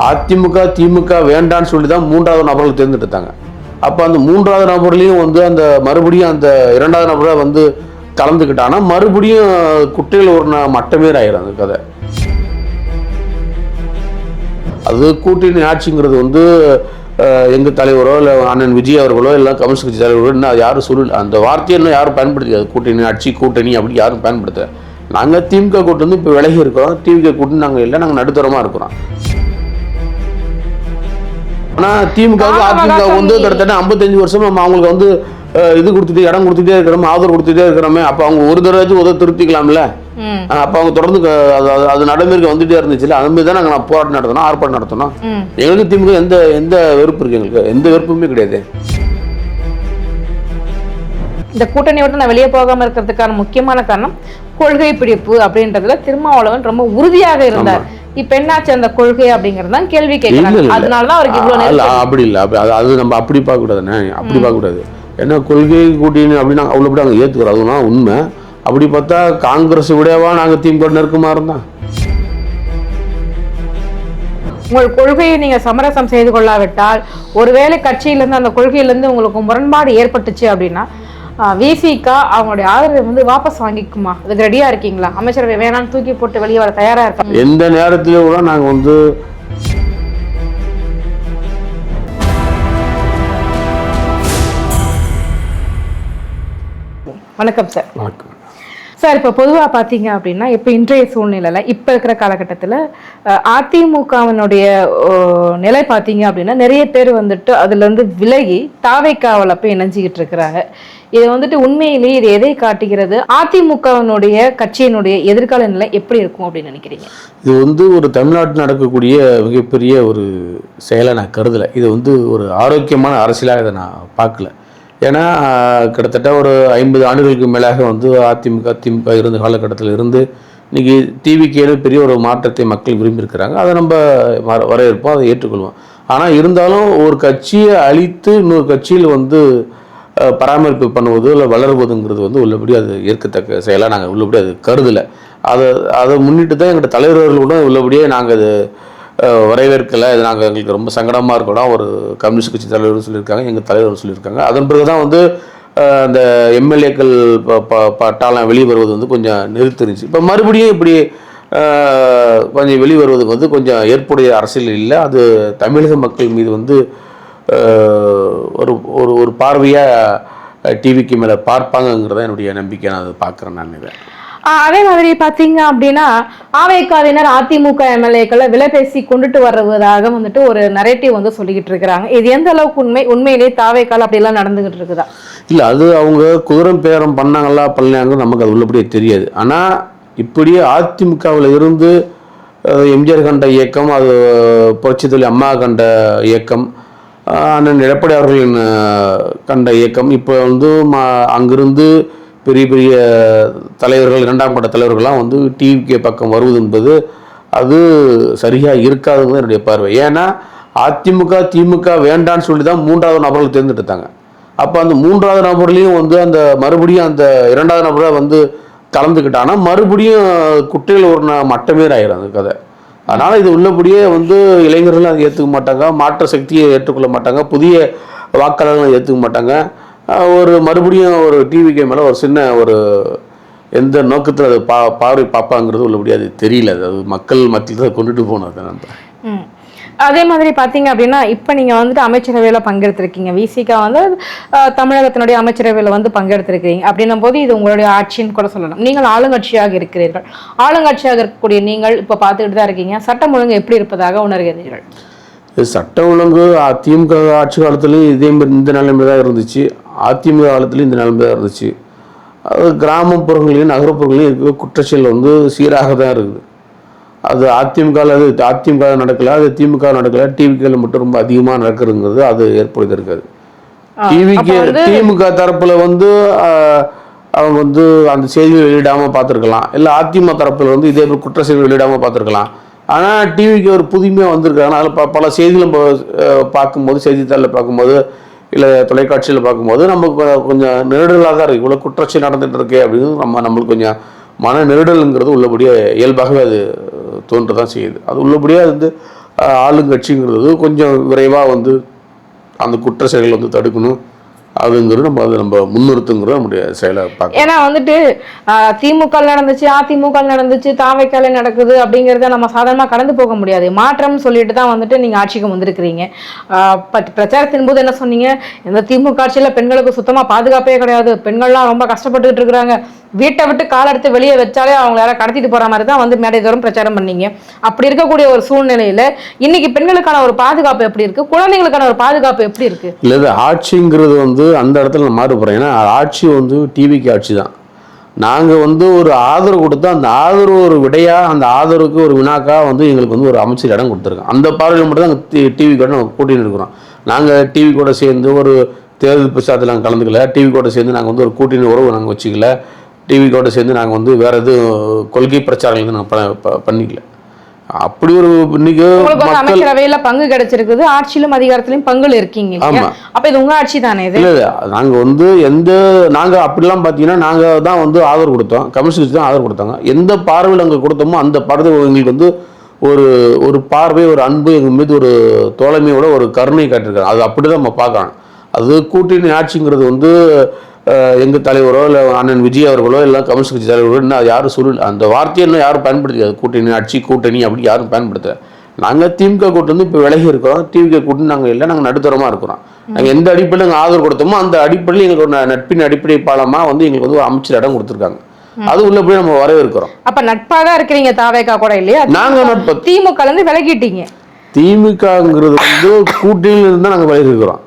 அதிமுக திமுக வேண்டான்னு சொல்லி தான் மூன்றாவது நபர்கள் தேர்ந்தெடுத்தாங்க. அப்போ அந்த மூன்றாவது நபர்லையும் வந்து அந்த மறுபடியும் அந்த இரண்டாவது நபரை வந்து கலந்துக்கிட்டானா மறுபடியும் குட்டையில் ஒரு மட்டமே ஆயிரும் அந்த கதை. அது கூட்டணி ஆட்சிங்கிறது வந்து எங்கள் தலைவரோ இல்லை அண்ணன் விஜய் அவர்களோ இல்லை கம்யூனிஸ்ட் கட்சி தலைவர்களோ இன்னும் அது யாரும் சொல்லல. அந்த வார்த்தையை இன்னும் யாரும் பயன்படுத்திக்காது. கூட்டணி ஆட்சி கூட்டணி அப்படி யாரும் பயன்படுத்த. நாங்கள் திமுக கூட்டு வந்து இப்போ விலகி இருக்கிறோம். திமுக கூட்டணி நாங்கள் இல்லை, நாங்கள் நடுத்தரமாக இருக்கிறோம். ஆனால் திமுக அதிமுக வந்து கிட்டத்தட்ட 55 வருஷம் நம்ம அவங்களுக்கு வந்து இது கொடுத்துட்டு இடம் கொடுத்துட்டே இருக்கிறோம், ஆதரவு கொடுத்துட்டே இருக்கிறோமே. அப்போ அவங்க ஒரு தடவை திருத்திக்கலாம்ல. அப்போ அவங்க தொடர்ந்து அது நடைமுறைக்கு வந்துட்டே இருந்துச்சுல. அது மாதிரி தான் நாங்கள் போராட்டம் நடத்தணும், ஆர்ப்பாட்டம் நடத்தணும். எங்களுக்கு திமுக எந்த வெறுப்பு இருக்கு? எங்களுக்கு எந்த வெறுப்புமே கிடையாது. இந்த கூட்டணி விட்டு நான் வெளியே போகாம இருக்கிறதுக்கான முக்கியமான காரணம் கொள்கை பிடிப்பு அப்படின்றதுல திருமாவளவன் ரொம்ப உறுதியாக இருந்தார். இப்ப என்னாச்சு அந்த கொள்கை அப்படிங்கிறது தான் கேள்வி கேட்கிறாங்க. அதனாலதான் அவருக்கு இவ்வளவு அப்படி இல்லை. அது நம்ம அப்படி பார்க்க கூடாதுண்ணே, அப்படி பார்க்க கூடாது. ஏன்னா கொள்கை கூட்டணி அப்படின்னா அவ்வளோ நாங்கள் ஏற்றுக்கிறோம், அதுதான் உண்மை. அப்படி பார்த்தா காங்கிரஸ் விடவா நாங்கள் திமுக நெருக்கமா இருந்தோம். உங்கள் கொள்கையை நீங்க சமரசம் செய்து கொள்ளாவிட்டால் ஒருவேளை கட்சியிலிருந்து அந்த கொள்கையிலிருந்து உங்களுக்கு முரண்பாடு ஏற்பட்டுச்சு அப்படின்னா விசிக அவங்களுடைய ஆதரவை வந்து வாபஸ் வாங்கிக்குமா? அதுக்கு ரெடியா இருக்கீங்களா? அமைச்சரவை வேணான்னு தூக்கி போட்டு வெளியே வர தயாரா இருக்காங்க? எந்த நேரத்திலும் கூட நாங்கள் வந்து வணக்கம் சார். வணக்கம் சார். இப்போ பொதுவாக பார்த்தீங்க அப்படின்னா இப்போ இன்றைய சூழ்நிலையில் இப்போ இருக்கிற காலகட்டத்தில் அதிமுகவினுடைய நிலை பார்த்தீங்க அப்படின்னா நிறைய பேர் வந்துட்டு அதுலேருந்து விலகி தாவைக்காவில் போய் இணைஞ்சிக்கிட்டு இருக்கிறாங்க. இது வந்துட்டு உண்மையிலேயே இது எதை காட்டுகிறது? அதிமுகவினுடைய கட்சியினுடைய எதிர்கால நிலை எப்படி இருக்கும் அப்படின்னு நினைக்கிறீங்க? இது வந்து ஒரு தமிழ்நாட்டில் நடக்கக்கூடிய மிகப்பெரிய ஒரு செயலை நான் கருதலை. இது வந்து ஒரு ஆரோக்கியமான அரசியலாக இதை நான் பார்க்கல. ஏன்னா கிட்டத்தட்ட ஒரு 50 ஆண்டுகளுக்கு மேலாக வந்து அதிமுக திமுக இருந்த காலகட்டத்தில் இருந்து இன்றைக்கி டிவிக்கேன்னு பெரிய ஒரு மாற்றத்தை மக்கள் விரும்பியிருக்கிறாங்க. அதை நம்ம வரவேற்போம், அதை ஏற்றுக்கொள்வோம். ஆனால் இருந்தாலும் ஒரு கட்சியை அழித்து இன்னொரு கட்சியில் வந்து பராமரிப்பு பண்ணுவது இல்லை வளருவதுங்கிறது வந்து உள்ளபடி அது ஏற்கத்தக்க செயலாக நாங்கள் உள்ளபடி அது கருதலை. அதை முன்னிட்டு தான் எங்கள்கிட்ட தலைவர்கள் கூட உள்ளபடியே நாங்கள் அது வரவேற்கலை. இது நாங்கள் எங்களுக்கு ரொம்ப சங்கடமாக இருக்கணும். ஒரு கம்யூனிஸ்ட் கட்சி தலைவர் சொல்லியிருக்காங்க, எங்கள் தலைவர் சொல்லியிருக்காங்க. அதன் பிறகு தான் வந்து அந்த எம்எல்ஏக்கள் பட்டாளம் வெளியே வருவது வந்து கொஞ்சம் நிறுத்திருந்துச்சு. இப்போ மறுபடியும் இப்படி கொஞ்சம் வெளியே வருவதுக்கு வந்து கொஞ்சம் ஏற்புடைய அரசியல் இல்லை. அது தமிழக மக்கள் மீது வந்து ஒரு ஒரு பார்வையாக டிவிக்கு மேலே பார்ப்பாங்கங்கிறத என்னுடைய நம்பிக்கை. நான் அதை பார்க்குறேன். நான் இதை அதே மாதிரி பாத்தீங்க அப்படின்னா ஆவேக்காவினர் அதிமுக எம்எல்ஏக்களை விலை பேசி கொண்டுட்டு வருவதாக வந்துட்டு ஒரு நரேட்டிவ் வந்து சொல்லிக்கிட்டு இருக்கிறாங்க. இது எந்த அளவுக்கு உண்மையிலேயே தாவேக்கால அப்படிலாம் நடந்துகிட்டு இருக்குதா? இல்லை, அது அவங்க குதிரம் பேரம் பண்ணாங்களா பண்ணலாங்க நமக்கு அது உள்ளபடியே தெரியாது. ஆனால் இப்படியே அதிமுகவில் இருந்து எம்ஜிஆர் கண்ட இயக்கம், அது புரட்சித்தொழில் அம்மா கண்ட இயக்கம், அண்ணன் எடப்பாடி அவர்களின் கண்ட இயக்கம், இப்போ வந்து அங்கிருந்து பெரிய பெரிய தலைவர்கள், இரண்டாம் கட்ட தலைவர்கள்லாம் வந்து டிவிகே பக்கம் வருவது என்பது அது சரியாக இருக்காதுன்னு என்னுடைய பார்வை. ஏன்னா அதிமுக திமுக வேண்டான்னு சொல்லி தான் மூன்றாவது நபர்கள் தேர்ந்தெடுத்தாங்க. அப்போ அந்த மூன்றாவது நபர்லையும் வந்து அந்த மறுபடியும் அந்த இரண்டாவது நபரை வந்து கலந்துக்கிட்டானா மறுபடியும் குட்டையில் ஒரு மட்டமே ஆயிரும் அந்த கதை. அதனால் இது உள்ளபடியே வந்து இளைஞர்களும் அதை ஏற்றுக்க மாட்டாங்க, மாற்ற சக்தியை ஏற்றுக்கொள்ள மாட்டாங்க, புதிய வாக்காளர்களும் ஏற்றுக்க மாட்டாங்க. ஒரு மறுபடியும் ஒரு டிவிக்கு மேலே ஒரு சின்ன ஒரு எந்த நோக்கத்தில் அது பார்வை பார்ப்பாங்கிறது உள்ளபடி அது தெரியல. அது மக்கள் மத்தியில் தான் கொண்டுட்டு போகணும். அதை நம்ம அதே மாதிரி பார்த்தீங்க அப்படின்னா இப்போ நீங்கள் வந்துட்டு அமைச்சரவையில் பங்கெடுத்திருக்கீங்க. விசிகா வந்து தமிழகத்தினுடைய அமைச்சரவையில் வந்து பங்கெடுத்திருக்கிறீங்க. அப்படின்னும் போது இது உங்களுடைய ஆட்சின்னு கூட சொல்லலாம். நீங்கள் ஆளுங்கட்சியாக இருக்கிறீர்கள். ஆளுங்கட்சியாக இருக்கக்கூடிய நீங்கள் இப்போ பார்த்துக்கிட்டு தான் இருக்கீங்க. சட்டம் ஒழுங்கு எப்படி இருப்பதாக உணர்கிறீர்கள்? சட்டம் ஒழுங்கு திமுக ஆட்சி காலத்துலேயும் இதே மாதிரி இந்த நிலைமை தான் இருந்துச்சு. அதிமுக காலத்துலேயும் இந்த நிலைமை தான் இருந்துச்சு. அது கிராமப்புறங்களையும் நகர்ப்புறங்களையும் இருக்க குற்றச்செயல் வந்து சீராக தான் இருக்குது. அது அதிமுக நடக்கல, அது திமுக நடக்கல, டிவிகேல மட்டும் ரொம்ப அதிகமாக நடக்கிறதுங்கிறது அது ஏற்படுத்தி இருக்காது. திமுக தரப்புல வந்து அவங்க வந்து அந்த செய்திகள் வெளியிடாமல் பார்த்துருக்கலாம், இல்லை அதிமுக தரப்புல வந்து இதே மாதிரி குற்ற செய்திகள் வெளியிடாமல் பார்த்துருக்கலாம். ஆனால் டிவிக்கு ஒரு புதுமையாக வந்திருக்காங்க. அதில் பல செய்திகளும் பார்க்கும்போது, செய்தித்தாளில் பார்க்கும்போது, இல்லை தொலைக்காட்சியில் பார்க்கும்போது நமக்கு கொஞ்சம் நெருடலாக தான் இருக்குது. இவ்வளோ குற்றச்சி நடந்துகிட்டு இருக்கே அப்படின்னு நம்மளுக்கு கொஞ்சம் மன நெருடலுங்கிறது உள்ளபடியே இயல்பாகவே அது தோன்று தான் செய்யுது. அது உள்ளபடியே வந்து ஆளுங்கட்சிங்கிறது கொஞ்சம் விரைவாக வந்து அந்த குற்ற செயல்கள் வந்து தடுக்கணும் அதுங்கிறது நம்ம முன்னிறுத்துங்கிறது நம்முடைய செயலை பார்க்க. ஏன்னா வந்துட்டு திமுக நடந்துச்சு, அதிமுக நடந்துச்சு, தாவைக்கால நடக்குது அப்படிங்கிறத நம்ம சாதாரணமாக கடந்து போக முடியாது. மாற்றம் சொல்லிட்டு தான் வந்துட்டு நீங்க ஆட்சிக்கு வந்திருக்கிறீங்க. பிரச்சாரத்தின் போது என்ன சொன்னீங்க, இந்த திமுக ஆட்சியில் பெண்களுக்கு சுத்தமா பாதுகாப்பே கிடையாது, பெண்கள்லாம் ரொம்ப கஷ்டப்பட்டுட்டு இருக்கிறாங்க, வீட்டை விட்டு கால் எடுத்து வெளியே வச்சாலே அவங்க யாரும் கடத்திட்டு போற மாதிரி தான் வந்து மேடை தோறும் பிரச்சாரம் பண்ணீங்க. அப்படி இருக்கக்கூடிய ஒரு சூழ்நிலையில இன்னைக்கு பெண்களுக்கான ஒரு பாதுகாப்பு எப்படி இருக்கு, குழந்தைங்களுக்கான ஒரு பாதுகாப்பு எப்படி இருக்கு? இல்லை, ஆட்சிங்கிறது வந்து அந்த இடத்துல நான் மாறு போகிறேன். ஏன்னா ஆட்சி வந்து டிவிக்கு ஆட்சி தான். நாங்கள் வந்து ஒரு ஆதரவு கொடுத்தா அந்த ஆதரவு ஒரு விடையாக அந்த ஆதரவுக்கு ஒரு வினாக்காக வந்து எங்களுக்கு வந்து ஒரு அமைச்சர் இடம் கொடுத்துருக்கோம். அந்த பார்வையில் மட்டும் தான் நாங்கள் டிவி கூட நாங்கள் கூட்டின்னு இருக்கிறோம். நாங்கள் டிவி கூட சேர்ந்து ஒரு தேர்தல் பிரச்சாரத்தில் நாங்கள் கலந்துக்கல, டிவி கூட சேர்ந்து நாங்கள் வந்து ஒரு கூட்டணி உறவு நாங்கள் வச்சுக்கல, டிவி கூட சேர்ந்து நாங்கள் வந்து வேறு எதுவும் கொள்கை பிரச்சாரங்கள் நாங்கள் பண்ணிக்கல. அப்படி ஒரு இன்னைக்கு அமைச்சரவையில பங்கு கிடைச்சிருக்குது, ஆட்சியிலும் அதிகாரத்திலும் பங்குல இருக்கீங்க. அப்ப இது உங்க ஆட்சி தானே? இல்ல, நாங்க வந்து நாங்க அப்படிலாம் பாத்தீங்கன்னா நாங்க தான் வந்து ஆதரவு கொடுத்தோம், கம்யூனிஸ்ட் தான் ஆதரவு கொடுத்தாங்க. எந்த பார்வையில் அங்க கொடுத்தோமோ அந்த பார்வை எங்களுக்கு வந்து ஒரு பார்வை, ஒரு அன்பு, எங்க மீது ஒரு தோழமையோட ஒரு கருணை காட்டிருக்காங்க. அது அப்படிதான் நம்ம பார்க்கணும். அது கூட்டணி ஆட்சிங்கிறது வந்து எங்கள் தலைவரோ இல்லை அண்ணன் விஜய் அவர்களோ இல்லை கம்யூனிஸ்ட் கட்சி தலைவர்களோ இன்னும் யாரும் சொல்லல, அந்த வார்த்தையை இன்னும் யாரும் பயன்படுத்திக்காது. கூட்டணி ஆட்சி, கூட்டணி அப்படி யாரும் பயன்படுத்தலை. நாங்கள் திமுக கூட்டு வந்து இப்போ விலகி இருக்கிறோம், டிவிக கூட்டு நாங்கள் இல்லை, நாங்கள் நடுத்தரமாக இருக்கிறோம். நாங்கள் எந்த அடிப்படையில் நாங்கள் ஆதரவு கொடுத்தோமோ அந்த அடிப்படையில் எங்களுக்கு ஒரு நட்பின் அடிப்படை பாலமாக வந்து எங்களுக்கு வந்து அமைச்சர் இடம் கொடுத்துருக்காங்க. அது உள்ள போய் நம்ம வரவேற்கிறோம். அப்ப நட்பாக தான் இருக்கிறீங்க தாவேகா கூட இல்லையா? நாங்கள் நட்பு திமுக இருந்து விலகிட்டீங்க. திமுகங்கிறது வந்து கூட்டணியில் இருந்தால் நாங்கள் விலகி இருக்கிறோம்.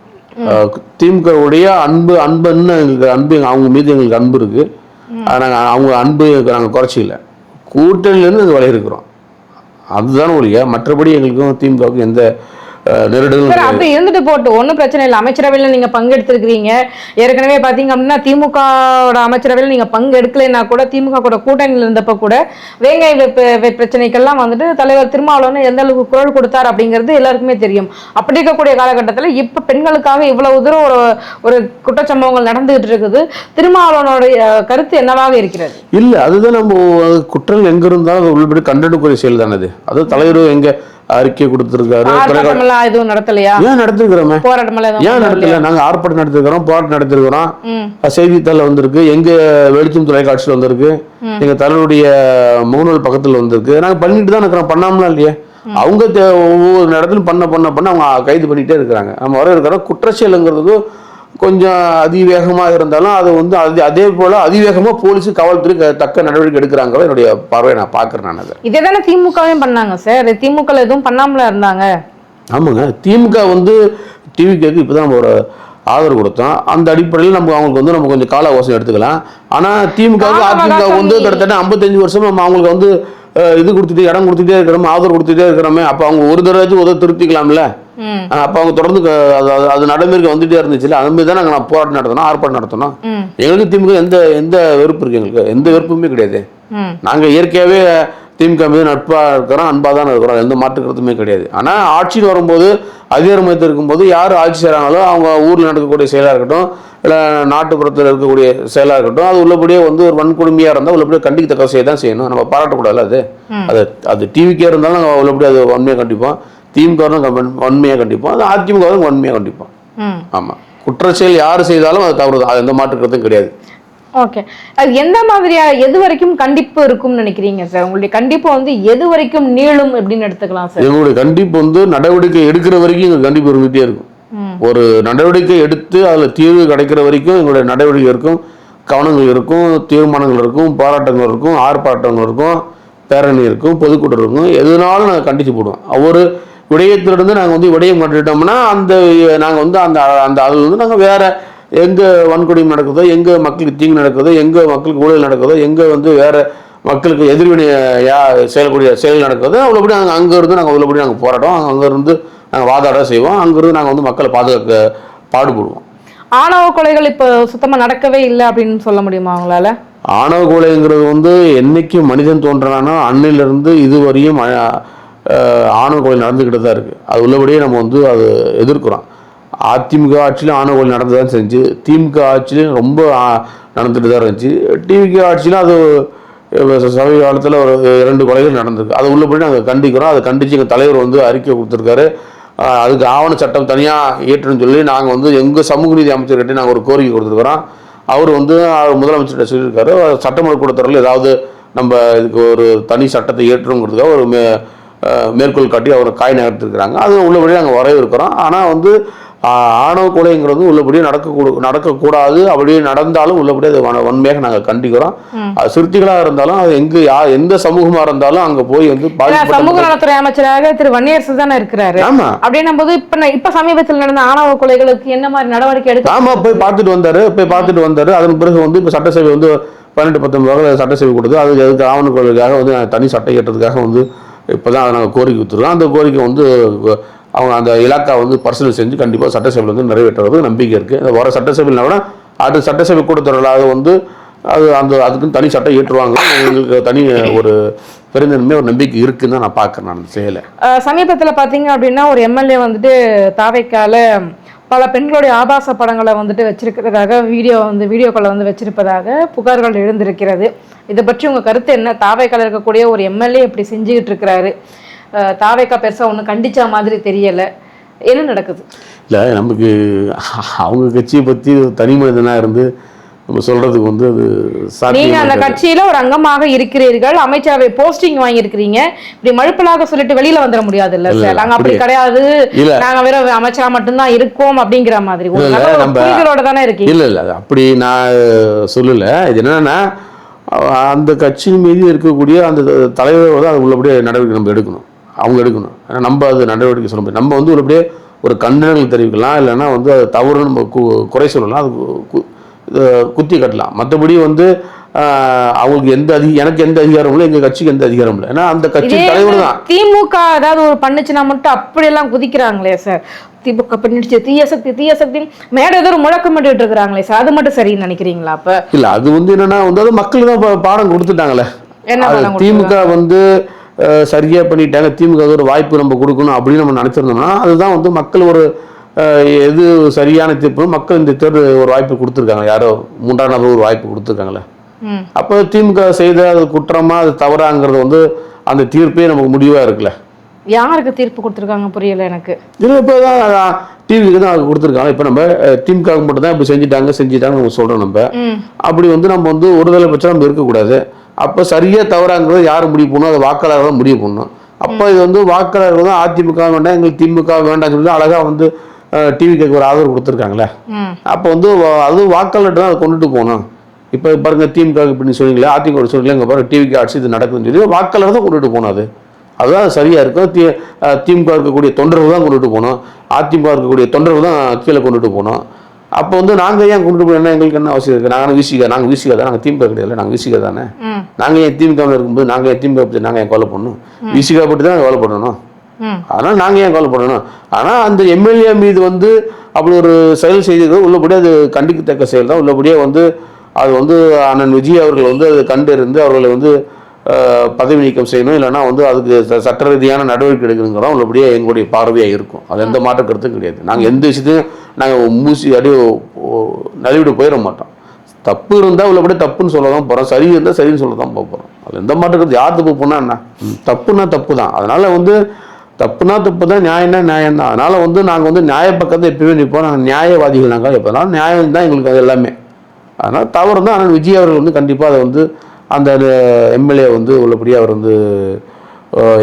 திமுகவுடைய அன்புன்னு எங்களுக்கு அன்பு, அவங்க மீது எங்களுக்கு அன்பு இருக்கு. நாங்கள் அவங்க அன்பு நாங்கள் குறைச்சிக்கல, கூட்டணியிலேருந்து நாங்கள் விலகி இருக்கிறோம். அதுதான் ஒழிய மற்றபடி எங்களுக்கும் திமுகவுக்கும் எந்த அப்படி இருந்துட்டு போட்டு ஒன்றும் பிரச்சனை இல்லை. அமைச்சரவையில் நீங்க பங்கெடுத்திருக்கிறீங்க. ஏற்கனவே பாத்தீங்க அப்படின்னா திமுகவோட அமைச்சரவையில் நீங்க பங்கு எடுக்கலைன்னா கூட திமுக கூட கூட்டணியில் இருந்தப்ப கூட வேங்கை பிரச்சனைக்கெல்லாம் வந்துட்டு தலைவர் திருமாவளவன் எந்த அளவுக்கு குரல் கொடுத்தார் அப்படிங்கிறது எல்லாருக்குமே தெரியும். அப்படி இருக்கக்கூடிய காலகட்டத்தில் இப்ப பெண்களுக்காக இவ்வளவு தூரம் ஒரு குற்றச்சம்பவங்கள் நடந்துகிட்டு இருக்குது. திருமாவளவனுடைய கருத்து என்னவாக இருக்கிறது? இல்ல, அதுதான் நம்ம குற்றங்கள் எங்க இருந்தாலும் அது உள்ளபடி கண்டனக்குரிய செயல் தானது. அது தலைவர் எங்க அறிக்கை கொடுத்திருக்காரு, எதுவும் நடத்தலையா? ஏன் நடத்திருக்கிறோமே, ஏன் நடத்தல? நாங்க ஆர்ப்பாட்டம் நடத்திருக்கிறோம், போராட்டம் நடத்திருக்கிறோம், செய்தித்தாள் வந்திருக்கு, எங்க வெளிச்சம் தொலைக்காட்சியில் வந்திருக்கு, எங்க தலைவருடைய முகநூல் பக்கத்துல வந்திருக்கு. நாங்க பண்ணிட்டு தான் இருக்கிறோம், பண்ணாமலாம் இல்லையே. அவங்க ஒவ்வொரு இடத்துலையும் பண்ண அவங்க கைது பண்ணிட்டே இருக்கிறாங்க. நம்ம வர இருக்கிறோம். குற்றச்செயலுங்கிறது கொஞ்சம் அதிவேகமாக இருந்தாலும் அது வந்து அதே போல அதிவேகமாக போலீஸு காவல்துறை தக்க நடவடிக்கை எடுக்கிறாங்க. என்னுடைய பார்வையை நான் பார்க்குறேன். நான் அதை இதே தானே திமுகவே பண்ணாங்க சார். திமுக எதுவும் பண்ணாமல இருந்தாங்க. ஆமாங்க, திமுக வந்து டிவிக்கு இப்போ தான் நம்ம ஒரு ஆதரவு கொடுத்தோம். அந்த அடிப்படையில் நம்ம அவங்களுக்கு வந்து நம்ம கொஞ்சம் கால அவகாசம் எடுத்துக்கலாம். ஆனால் திமுகவுக்கு அதிமுக வந்து கிட்டத்தட்ட 55 வருஷம் நம்ம அவங்களுக்கு வந்து இது கொடுத்துட்டு இடம் கொடுத்துட்டே இருக்கிறோம், ஆதரவு கொடுத்துட்டே இருக்கிறோமே. அப்போ அவங்க ஒரு தடவை திருத்திக்கலாம்ல. அப்ப அவங்க தொடர்ந்து அது நடைமுறைக்கு வந்துட்டே இருந்துச்சுல. அது மாதிரி தான் நாங்கள் போராட்டம் நடத்தணும், ஆர்ப்பாட்டம் நடத்தணும். எங்களுக்கு திமுக எந்த வெறுப்பு இருக்கு? எங்களுக்கு எந்த வெறுப்புமே கிடையாது. நாங்க இயற்கையாவே திமுக மீது நட்பா இருக்கிறோம், அன்பா தான் இருக்கிறோம், எந்த மாற்று கருத்துமே கிடையாது. ஆனா ஆட்சியில் வரும்போது அதிகார மையத்தில் இருக்கும்போது யார் ஆட்சி செய்கிறாங்களோ அவங்க ஊரில் நடக்கக்கூடிய செயலாக இருக்கட்டும், இல்லை நாட்டுப்புறத்தில் இருக்கக்கூடிய செயலாக இருக்கட்டும், அது உள்ளபடியே வந்து ஒரு வன்கொடுமையாக இருந்தால் உள்ளபடியே கண்டிக்கத்தக்க செய்ய தான் செய்யணும். நம்ம பாராட்டக்கூடாது. அது டிவிக்கே இருந்தாலும் நாங்கள் உள்ளபடியே அது வன்மையாக கண்டிப்போம். திமுக வன்மையாக கண்டிப்போம், அது அதிமுக வன்மையாக கண்டிப்போம். ஆமாம், குற்றச்செயல் யார் செய்தாலும் அது தவறு தான், அது எந்த மாற்று கருத்தும் கிடையாது. ஓகே, அது எந்த மாதிரியா எது வரைக்கும் கண்டிப்பு இருக்கும்னு நினைக்கிறீங்க சார்? உங்களுடைய கண்டிப்பு வந்து எது வரைக்கும் நீளும் எப்படின்னு எடுத்துக்கலாம் சார்? எங்களுடைய கண்டிப்பு வந்து நடவடிக்கை எடுக்கிற வரைக்கும் எங்களுக்கு கண்டிப்பு இருந்துகிட்டே இருக்கும். ஒரு நடவடிக்கை எடுத்து அதில் தீர்வு கிடைக்கிற வரைக்கும் எங்களுடைய நடவடிக்கை இருக்கும், கவனங்கள் இருக்கும், தீர்மானங்கள் இருக்கும், போராட்டங்கள் இருக்கும், ஆர்ப்பாட்டங்கள் இருக்கும், பேரணி இருக்கும், பொதுக்கூட்டம் இருக்கும். எதுனாலும் நாங்கள் கண்டித்து போடுவோம். ஒரு விடயத்திலிருந்து நாங்கள் வந்து விடயம் கண்டுட்டோம்னா நாங்கள் வந்து அந்த அதில் வந்து நாங்கள் வேற எங்கே வன்கொடுமை நடக்குதோ, எங்கே மக்களுக்கு தீங்கு நடக்குதோ, எங்கே மக்களுக்கு ஊழல் நடக்குதோ, எங்கே வந்து வேற மக்களுக்கு எதிர்வினை செய்யக்கூடிய செயல் நடக்குதோ அவ்வளோபடி நாங்கள் அங்கேருந்து நாங்கள் அவ்வளோபடி நாங்கள் போராடுவோம். அங்கேருந்து நாங்கள் வாதாட செய்வோம். அங்கேருந்து நாங்கள் வந்து மக்களை பாதுகாக்க பாடுபடுவோம். ஆணவ கொலைகள் இப்போ சுத்தமாக நடக்கவே இல்லை அப்படின்னு சொல்ல முடியுமா அவங்களால? ஆணவ கொலைங்கிறது வந்து என்னைக்கு மனிதன் தோன்றானோ அன்னிலிருந்து இதுவரையும் ஆணவ கொலை நடந்துக்கிட்டு தான் இருக்குது. அது உள்ளபடியே நம்ம வந்து அது எதிர்க்கிறோம். அதிமுக ஆட்சியிலும் ஆணவ கொலை நடந்து தான் செஞ்சு, திமுக ஆட்சியிலும் ரொம்ப நடந்துட்டு தான் இருந்துச்சு, டிவிக்கு ஆட்சியிலும் அது சமீப காலத்தில் ஒரு 2 கொலைகள் நடந்திருக்கு. அது உள்ளபடி நாங்கள் கண்டிக்கிறோம். அதை கண்டித்து எங்கள் தலைவர் வந்து அறிக்கை கொடுத்துருக்காரு. அதுக்கு ஆவண சட்டம் தனியாக ஏற்றுன்னு சொல்லி நாங்கள் வந்து எங்கள் சமூக நீதி அமைச்சர்கிட்ட நாங்கள் ஒரு கோரிக்கை கொடுத்துருக்குறோம். அவர் வந்து முதலமைச்சர்கிட்ட சொல்லியிருக்காரு, சட்டமன்ற கூட்டத்தொடரில் ஏதாவது நம்ம இதுக்கு ஒரு தனி சட்டத்தை ஏற்றுங்கிறதுக்காக ஒரு மேற்கோள் காட்டி அவர் காய் நகர்த்திருக்கிறாங்க. அது உள்ளபடி நாங்கள் வரவேற்கிறோம். ஆனால் வந்து ஆணவ கொலைங்கிறது உள்ளபடியே நடக்கக்கூடாது. அப்படியே நடந்தாலும் உள்ளபடியே அது வன்மையாக நாங்கள் கண்டிக்கிறோம். அது சிறுத்தைகளாக இருந்தாலும் அது எந்த சமூகமாக இருந்தாலும் அங்கே போய் வந்து சமூக நலத்துறை அமைச்சராக திரு வன்னியரசு தானே இருக்கிறாரு. ஆமா, அப்படின்னும் போது இப்ப சமீபத்தில் நடந்த ஆணவ கொலைகளுக்கு என்ன மாதிரி நடவடிக்கை எடுக்க? ஆமா, போய் பார்த்துட்டு வந்தாரு. அதன் பிறகு வந்து இப்போ சட்டசபை வந்து 18-19 சட்டசபை கொடுத்து அதுக்கு ஆவண கொலைக்காக வந்து தனி சட்டம் ஏற்றதுக்காக வந்து இப்போதான் அதை நாங்கள் கோரிக்கை கொடுத்துருக்கோம். அந்த கோரிக்கை வந்து அவங்க அந்த இலாக்கா வந்து பரிசீலனை செஞ்சு கண்டிப்பாக சட்டசபையில் வந்து நிறைவேற்றுறது நம்பிக்கை இருக்குது. வர சட்டசபையில் கூட அடுத்த சட்டசபை கூட்டத்தொடராக வந்து அதுக்குன்னு தனி சட்டம் ஏற்றுவாங்க. எங்களுக்கு தனி ஒரு பெருந்தன்மை ஒரு நம்பிக்கை இருக்குன்னு தான் நான் பார்க்குறேன். நான் செய்யலை. சமீபத்தில் பார்த்தீங்க அப்படின்னா ஒரு எம்எல்ஏ வந்துட்டு தாவைக்கால பல பெண்களுடைய ஆபாச படங்களை வந்துட்டு வச்சிருக்கிறதாக வீடியோக்களை வந்து வச்சிருப்பதாக புகார்கள் எழுந்திருக்கிறது. இதை பற்றி உங்கள் கருத்து என்ன? தாவைக்கால இருக்கக்கூடிய ஒரு எம்எல்ஏ இப்படி செஞ்சுக்கிட்டு இருக்கிறாரு, தாவைக்கா பெருசாக ஒன்றும் கண்டிச்சா மாதிரி தெரியலை, என்ன நடக்குது? இல்லை, நமக்கு அவங்க கட்சியை பற்றி தனி மனிதனாக இருந்து நம்ம சொல்றதுக்கு வந்து அது நீங்க அந்த கட்சியில ஒரு அங்கமாக இருக்கிறீர்கள், அமைச்சரவை போஸ்டிங் வாங்கியிருக்கிறீங்க, இப்படி மழுப்பலாக சொல்லிட்டு வெளியில வந்துட முடியாது இல்ல சார். நாங்க அப்படி கிடையாது, நாங்க வெறும் அமைச்சரா மட்டும்தான் இருக்கோம் அப்படிங்கிற மாதிரி புரிதலோட தானே இருக்கீங்க. இல்ல அப்படி நான் சொல்லல. இது என்னன்னா அந்த கட்சியின் மீது இருக்கக்கூடிய அந்த தலைவர் வந்து அது உள்ளபடியே நடவடிக்கை நம்ம எடுக்கணும், அவங்க எடுக்கணும். நம்ம அது நடவடிக்கை சொல்ல முடியும். நம்ம வந்து உள்ளபடியே ஒரு கண்டனங்கள் தெரிவிக்கலாம், இல்லைன்னா வந்து அது தவறு நம்ம குறை சொல்லலாம், அது குத்தி கட்டலாம். மற்றபடி வந்து அவங்களுக்கு எனக்கு எந்த அதிகாரமும் இல்லை, எங்க கட்சிக்கு எந்த அதிகாரமும் இல்லை. ஏன்னா அந்த கட்சி தலைவர் தான். திமுக ஏதாவது ஒரு பண்ணுச்சுன்னா மட்டும் அப்படியெல்லாம் குதிக்கிறாங்களே சார். திமுக பண்ணிடுச்சு, தீய சக்தி மேடம் ஏதோ ஒரு முழக்கம் பண்ணிட்டு இருக்கிறாங்களே சார், அது மட்டும் சரின்னு நினைக்கிறீங்களா? அப்ப இல்ல, அது வந்து என்னன்னா வந்து அது மக்கள் தான் பாடம் கொடுத்துட்டாங்களே. திமுக வந்து சரியா பண்ணிட்டாங்க, திமுக ஒரு வாய்ப்பு நம்ம கொடுக்கணும் அப்படின்னு நம்ம நினைச்சிருந்தோம்னா அதுதான் வந்து மக்கள் ஒரு எது சரியான தீர்ப்பு, மக்கள் இந்த தேர்தல் ஒரு வாய்ப்பு கொடுத்துருக்காங்க, யாரோ 3ஆம் நபர் ஒரு வாய்ப்பு கொடுத்துருக்காங்களே. அப்போ திமுக செய்த அது குற்றமா அது தவறாங்கிறது வந்து அந்த தீர்ப்பே நமக்கு முடிவா இருக்குல்ல. யாருக்கு தீர்ப்பு கொடுத்துருக்காங்க புரியல எனக்கு. இல்லை, இப்போ தான் டிவிக்கு தான் அது கொடுத்துருக்காங்க. இப்போ நம்ம திமுக மட்டும் தான் இப்படி செஞ்சுட்டாங்க நம்ம சொல்கிறோம். நம்ம அப்படி வந்து நம்ம வந்து ஒருதலை பட்சம் நம்ம இருக்கக்கூடாது. அப்போ சரியா தவறாங்கிறது யார் முடிவு பண்ணணும், அது வாக்காளர் தான் முடிவு பண்ணணும். அப்போ இது வந்து வாக்காளர்கள் தான் அதிமுக வேண்டாம், எங்களுக்கு திமுக வேண்டாம்னு சொல்லி அழகா வந்து டிவிக்கு ஒரு ஆதரவு கொடுத்துருக்காங்களே. அப்போ வந்து அது வாக்காளர்கிட்ட தான் அதை கொண்டுட்டு போகணும். இப்போ பாருங்க, திமுக இப்படி சொன்னீங்களே, அதிமுக சொன்னீங்களே, இங்கே பாருங்க டிவிக்கு ஆட்சி இது நடக்குதுன்னு சொல்லி வாக்காளர் தான் கொண்டுட்டு போகணும். அதுதான் சரியா இருக்கும். திமுக இருக்கக்கூடிய தொண்டர்கள் தான் கொண்டுட்டு போகணும், அதிமுக இருக்கக்கூடிய தொண்டர்கள் தான் கீழே கொண்டுட்டு போகணும். அப்போ வந்து நாங்கள் ஏன் கொண்டுட்டு போகணும், எங்களுக்கு என்ன அவசியம் இருக்குது? நாங்கள் விசிக தான், நாங்கள் திமுக கிடையாது, நாங்கள் விசிக தானே. நாங்கள் ஏன் திமுக இருக்கும்போது நாங்கள் ஏன் திமுக பற்றி நாங்கள் ஏன் கொலை பண்ணணும்? விசிகா பற்றி தான் கொலை பண்ணணும். அதனால் நாங்கள் ஏன் கொலை பண்ணணும்? ஆனால் அந்த எம்எல்ஏ மீது வந்து அப்படி ஒரு செயல் செய்தது உள்ளபடியே அது கண்டிக்கத்தக்க செயல் தான். உள்ளபடியே வந்து அது வந்து அண்ணன் விஜய் அவர்கள் வந்து அதை கண்டறிந்து அவர்களை வந்து பதவி நீக்கம் செய்யணும், இல்லைன்னா வந்து அதுக்கு சட்ட ரீதியான நடவடிக்கை எடுக்கணுங்கிறோம் உள்ளபடியே எங்களுடைய பார்வையாக இருக்கும். அது எந்த மாற்ற கருத்தும் கிடையாது. நாங்கள் எந்த விஷயத்தையும் நாங்கள் மூசி அப்படியே நழுவிட போயிட மாட்டோம். தப்பு இருந்தால் உள்ளபடியே தப்புன்னு சொல்ல தான் போகிறோம், சரி இருந்தால் சரின்னு சொல்ல தான் போகிறோம். அது எந்த மாற்ற கருத்து. யார் தப்பு பண்ணால் என்ன, தப்புன்னா தப்பு தான். அதனால் வந்து தப்புனா தப்பு தான், நியாயம்னா நியாயம் தான். அதனால் வந்து நாங்கள் வந்து நியாய பக்கத்தை எப்பயுமே நிற்போம். நாங்கள் நியாயவாதிகள். நாங்கள் எப்போனாலும் நியாயம் தான் எங்களுக்கு அது எல்லாமே. அதனால் தவறு தான். ஆனால் விஜய் அவர்கள் வந்து கண்டிப்பாக அதை வந்து அந்த எம்எல்ஏ வந்து உள்ளபடியாக அவர் வந்து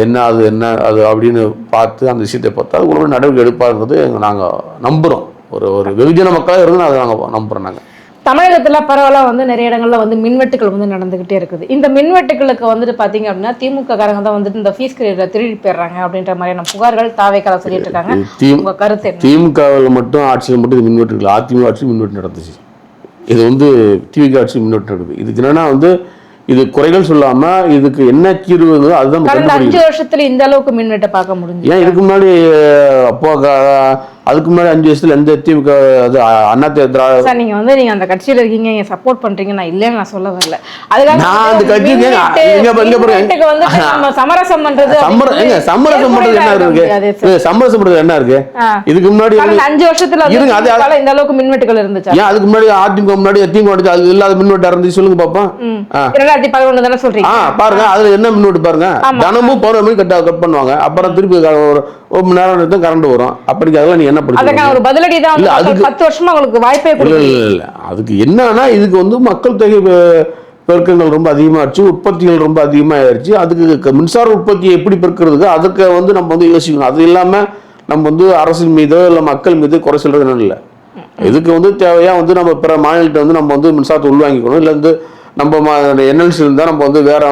என்ன அது அப்படின்னு பார்த்து அந்த விஷயத்தை பார்த்தா அது உள்ள நடவடிக்கை எடுப்பாருங்கிறது நாங்கள் நம்புகிறோம். ஒரு வெகுஜன மக்களாக இருந்து அதை நாங்கள் நம்புகிறோம். நாங்கள் தமிழகத்தில் பரவலாக வந்து நிறைய இடங்கள்ல வந்து மின்வெட்டுகள் வந்து நடந்துகிட்டே இருக்குது. இந்த மின்வெட்டுகளுக்கு வந்துட்டு பார்த்தீங்க அப்படின்னா திமுக காரங்க தான் வந்துட்டு இந்த ஃபீஸ் கிரெடிட்டை திருடி போயிடுறாங்க அப்படின்ற மாதிரியான புகார்கள் தாவேக்கால சொல்லிட்டு இருக்காங்க. உங்க கருத்து? திமுகவில் மட்டும் ஆட்சியில் மட்டும் இது மின்வெட்டுகள், அதிமுக ஆட்சி மின்வெட்டு நடந்துச்சு. இது வந்து திமுக ஆட்சி மின்வெட்டு நடக்குது. இதுக்கு என்னன்னா வந்து இது குறைகள் சொல்லாம இதுக்கு என்ன தீர்வு அதுதான். 5 வருஷத்துல இந்த அளவுக்கு மின்வெட்டை பார்க்க முடிஞ்சு. ஏன் இதுக்கு முன்னாடி அப்போ அதுக்கு முன்னாடி 5 வருஷத்துல எந்த திமுக அது அண்ணா சார் நீங்க வந்து நீங்க அந்த கட்சியில இருக்கீங்க, நீங்க சப்போர்ட் பண்றீங்க, நான் இல்லைன்னு நான் சொல்ல வரல. நான் அந்த கட்சிக்கு வந்து நம்ம சமரசம் பண்றது சமரசம் பண்றது என்ன இருக்கு? சமரசம் பண்றது என்ன இருக்கு? இதுக்கு முன்னாடி 5 வருஷத்துல இந்த அளவுக்கு மின்வெட்டுகள் இருந்துச்சு. ஏன் அதுக்கு முன்னாடி அதிமுக முன்னாடி திமுக அது இல்லாத மின்வெட்டு இருந்துச்சு சொல்லுங்க பாப்போம். 2011 தானே சொல்றீங்க? பாருங்க அதுல என்ன மின்வெட்டு பாருங்க. தினமும் 11 மணி கட் பண்ணுவாங்க. அப்புறம் திருப்பி ஒரு மணி நேரம் கரண்ட் வரும். அப்படி அதெல்லாம் நீ என்ன அதுக்கான ஒரு பதிலடி தான் 10 வருஷமா உங்களுக்கு வாய்ப்பே கொடுக்கல. இல்ல அதுக்கு என்னன்னா இதுக்கு வந்து மக்கள் தொகை பெருக்கங்கள் ரொம்ப அதிகமாகிடுச்சு, உற்பத்திகள் ரொம்ப அதிகமாகிடுச்சு. அதுக்கு மின்சார உற்பத்தியை எப்படி பெருக்கிறதுக்கு அதுக்கு வந்து நம்ம வந்து யோசிக்கணும். அது இல்லாமல் நம்ம வந்து அரசின் மீதோ இல்லை மக்கள் மீது குறை சொல்றது இல்லை. இதுக்கு வந்து தேவையா வந்து நம்ம பிற மாநிலத்தை வந்து நம்ம வந்து மின்சாரத்தை உள்வாங்கிக்கணும். இல்லை வந்து நம்ம என்எல்சி இருந்தால் நம்ம வந்து வேற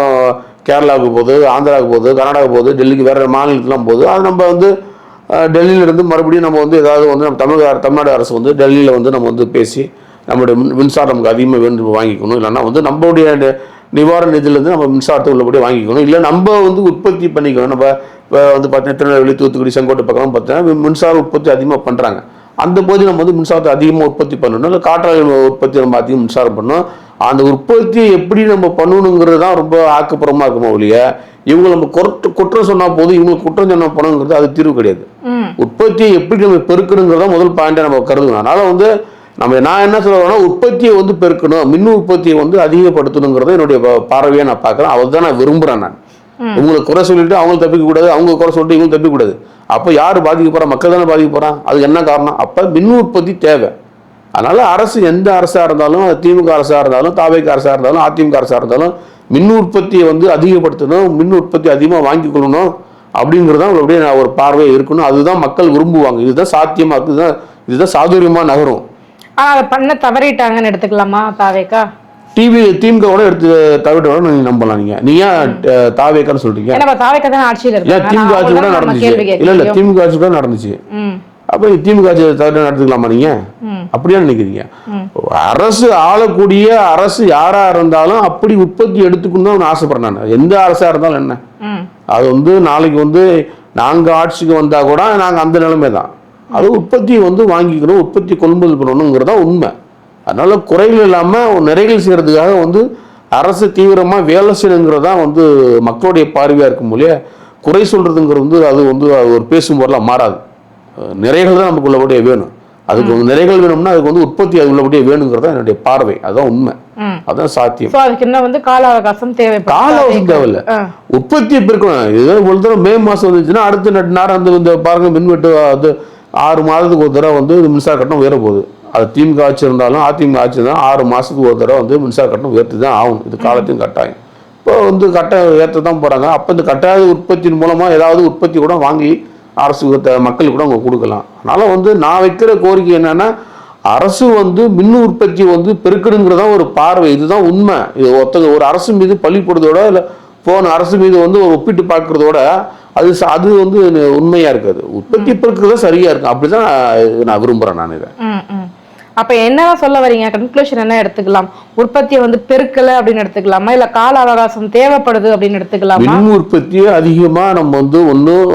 கேரளாவுக்கு போகுது, ஆந்திராவுக்கு போகுது, கர்நாடகா போகுது, டெல்லிக்கு வேற மாநிலத்துலாம் போகுது. அது நம்ம வந்து டெல்லியிலிருந்து மறுபடியும் நம்ம வந்து ஏதாவது வந்து நம்ம தமிழ்நாடு அரசு வந்து டெல்லியில் வந்து நம்ம வந்து பேசி நம்மளுடைய மின்சாரம் நமக்கு அதிகமாக வேண்டும் வாங்கிக்கணும். இல்லைன்னா வந்து நம்மளுடைய நிவாரண நிதியிலேருந்து நம்ம மின்சாரத்தை உள்ளபடியே வாங்கிக்கணும். இல்லை நம்ம வந்து உற்பத்தி பண்ணிக்கணும். நம்ம வந்து பார்த்தீங்கன்னா திருநெல்வேலி, தூத்துக்குடி, செங்கோட்டை பக்கம் பார்த்தீங்கன்னா மின்சார உற்பத்தி அதிகமாக பண்ணுறாங்க. அந்த போது நம்ம வந்து மின்சாரத்தை அதிகமாக உற்பத்தி பண்ணணும். இல்லை காற்றாலை உற்பத்தி நம்ம அதிகம் மின்சாரம் பண்ணணும். அந்த உற்பத்தியை எப்படி நம்ம பண்ணணுங்கிறது தான் ரொம்ப ஆக்கப்பூர்வமாக இருக்குமா ஒழிய இவங்க நம்ம குற்றம் சொன்னால் போதும், இவங்களுக்கு குற்றம் சொன்னால் போனோங்கிறது அது தீர்வு கிடையாது. உற்பத்தியை எப்படி நம்ம பெருக்கணுங்கிறத முதல் பாயிண்டை நம்ம கருதுணும். அதனால வந்து நான் என்ன சொல்றேன்னா உற்பத்தியை வந்து பெருக்கணும், மின் உற்பத்தியை வந்து அதிகப்படுத்தணுங்கிறத என்னுடைய பார்வையை நான் பார்க்குறேன். அவர் தான் நான் விரும்புகிறேன். நான் உங்களுக்கு குறை சொல்லிட்டு அவங்களும் தப்பிக்க கூடாது, அவங்க குறை சொல்லிட்டு இவங்களும் தப்பிக்க கூடாது. அப்போ யார் பாதிக்க போறா? மக்கள் தானே பாதிக்க போறான். அதுக்கு என்ன காரணம்? அப்போ மின் உற்பத்தி தேவை. அதனால அரசு எந்த அரசாக இருந்தாலும், திமுக அரசாக இருந்தாலும், தாவேக அரசாக இருந்தாலும், அதிமுக அரசாக இருந்தாலும் மின் உற்பத்தியை வந்து அதிகப்படுத்தணும், மின் உற்பத்தி அதிகமாக வாங்கி கொள்ளணும் அப்படிங்கிறது தான் அப்படியே நான் ஒரு பார்வையை இருக்கணும். அதுதான் மக்கள் விரும்புவாங்க. இதுதான் சாத்தியமா இருக்குதுதான், இதுதான் சாதுரியமா நகரும். அதை பண்ண தவறிட்டாங்கன்னு எடுத்துக்கலாமா தாவேக்கா? திமுக எடுத்து தவிர நீங்க நம்பலாம். நீங்க தாவேக்கான்னு சொல்றீங்க. தாவேக்கா தான் ஆட்சியில் இருக்கு. திமுக ஆட்சி கூட நடந்துச்சு. இல்ல திமுக ஆட்சி கூட நடந்துச்சு. அப்ப திமுக ஆட்சி தவிர நடத்துக்கலாமா நீங்க? அப்படியா நினைக்கிறீங்க? அரசு ஆளக்கூடிய அரசு யாரா இருந்தாலும் அப்படி உற்பத்தி எடுத்துக்கணும் ஆசைப்படுறேன் நான். எந்த அரசா இருந்தாலும் என்ன, அது வந்து நாளைக்கு வந்து நாங்க ஆட்சிக்கு வந்தா கூட நாங்க அந்த நிலைமை தான். அது உற்பத்தியை வந்து வாங்கிக்கணும், உற்பத்தி கொள்முதல் பண்ணணுங்கிறதா உண்மை. அதனால குறைகள் இல்லாமல் நிறைகள் செய்யறதுக்காக வந்து அரசு தீவிரமாக வேலை செய்யணுங்கிறதா வந்து மக்களுடைய பார்வையாக இருக்கும் போலே குறை சொல்றதுங்கிறது வந்து அது வந்து ஒரு பேசும் பொருளாக மாறாது. நிறைகள் தான் நமக்கு உள்ளபடியே வேணும். அதுக்கு வந்து நிறைகள் வேணும்னா அதுக்கு வந்து உற்பத்தி அது உள்ளபடியே வேணுங்கிறதா என்னுடைய பார்வை. அதுதான் உண்மை, அதான் சாத்தியம். அதுக்கு என்ன வந்து கால அவகாசம் தேவை? கால அவகாசம் தேவையில்லை, உற்பத்தியை பெருக்கணும். இதுதான் ஒரு தடவை மே மாதம் வந்துச்சுன்னா அடுத்த நேரம் வந்து இந்த பாருங்க மின்வெட்டு அது 6 மாதத்துக்கு ஒரு தடவை வந்து மின்சார கட்டணம் உயர போகுது. அது திமுக ஆட்சி இருந்தாலும் அதிமுக ஆட்சி இருந்தாலும் 6 மாதத்துக்கு ஒரு தடவை வந்து மின்சார கட்டணம் உயர்த்தி தான் ஆகும். இது காலத்தையும் கட்டாயம். இப்போ வந்து கட்டாயம் உயர்த்த தான் போகிறாங்க. அப்போ இந்த கட்டாய உற்பத்தியின் மூலமாக ஏதாவது உற்பத்தி கூட வாங்கி அரசு மக்களுக்கு கூட அவங்க கொடுக்கலாம். அதனால் வந்து நான் வைக்கிற கோரிக்கை என்னென்னா அரசு வந்து மின் உற்பத்தி வந்து பெருக்கணுங்கிறதா ஒரு பார்வை. இதுதான் உண்மை. இது ஒரு அரசு மீது பழி போடுறதோட இல்லை போன அரசு மீது வந்து ஒரு ஒப்பிட்டு பார்க்கறதோட அது வந்து உண்மையா இருக்காது. உற்பத்தி பெருக்கிறதா சரியா இருக்கும். அப்படிதான் நான் விரும்புறேன் நான் இதை. அப்ப என்னதான் சொல்ல வரீங்க? கன்க்ளூஷன் என்ன எடுத்துக்கலாம்? உற்பத்தியை வந்து பெருக்கல அப்படின்னு எடுத்துக்கலாமா, இல்ல கால அவகாசம் தேவைப்படுது அப்படின்னு எடுத்துக்கலாமா? மின் உற்பத்தியை அதிகமா நம்ம வந்து ஒன்னும்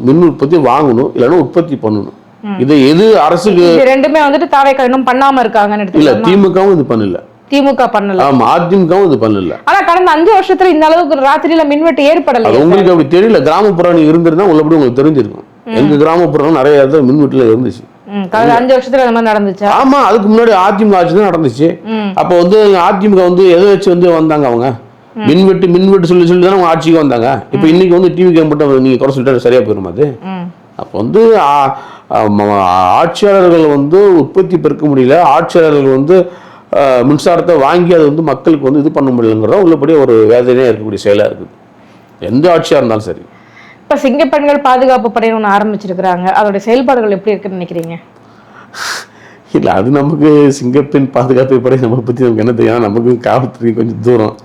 மின் உற்பத்தி வாங்கணும், இல்லைன்னா உற்பத்தி பண்ணணும். இது எது அரசுக்கு ரெண்டுமே வந்துட்டு தாவேக்கா இன்னும் பண்ணாம இருக்காங்கன்னு இல்ல, திமுகவும் இது பண்ணல, திமுக பண்ணல. ஆமா, அதிமுகவும் இது பண்ணல. ஆனா கடந்த 5 வருஷத்துல இந்த அளவுக்கு ராத்திரியில மின்வெட்டு ஏற்படல. உங்களுக்கு அப்படி தெரியல. கிராமப்புறம் நீங்க இருந்திருந்தா உள்ளபடி உங்களுக்கு தெரிஞ்சிருக்கும். எங்க கிராமப்புறம் நிறைய இடத்துல மின்வெட்டுல இருந்துச்சு. கடந்த 5 வருஷத்துல அந்த மாதிரி நடந்துச்சு. ஆமா, அதுக்கு முன்னாடி அதிமுக ஆட்சி தான் நடந்துச்சு. அப்ப வந்து அதிமுக வந்து எதை வச்சு வந்து வந்தாங்க? அவங்க மின்வெட்டு சொல்லி தான் அவங்க ஆட்சிக்கு வந்தாங்க. இப்ப இன்னைக்கு வந்து டிவி மட்டும் நீங்க குறை சொல்லிட்டு சரியா போயிடும். அது அப்ப வந்து ஆட்சியாளர்கள் வந்து உற்பத்தி பெருக்க முடியல, ஆட்சியாளர்கள் வந்து மின்சாரத்தை வாங்கி அதை வந்து மக்களுக்கு வந்து இது பண்ண முடியலங்கிறதா உள்ளபடியே ஒரு வேதனையாக இருக்கக்கூடிய செயலாக இருக்குது, எந்த ஆட்சியாக இருந்தாலும் சரி. இப்போ சிங்கப்பெண்கள் பாதுகாப்பு படையினு ஒன்று ஆரம்பிச்சிருக்கிறாங்க, அதோடைய செயல்பாடுகள் எப்படி இருக்குன்னு நினைக்கிறீங்க? இல்லை, அது நமக்கு சிங்கப்பெண் பாதுகாப்பு படை நம்ம பற்றி நமக்கு என்ன தெரியும்? நமக்கு காவல்துறை கொஞ்சம் தூரம்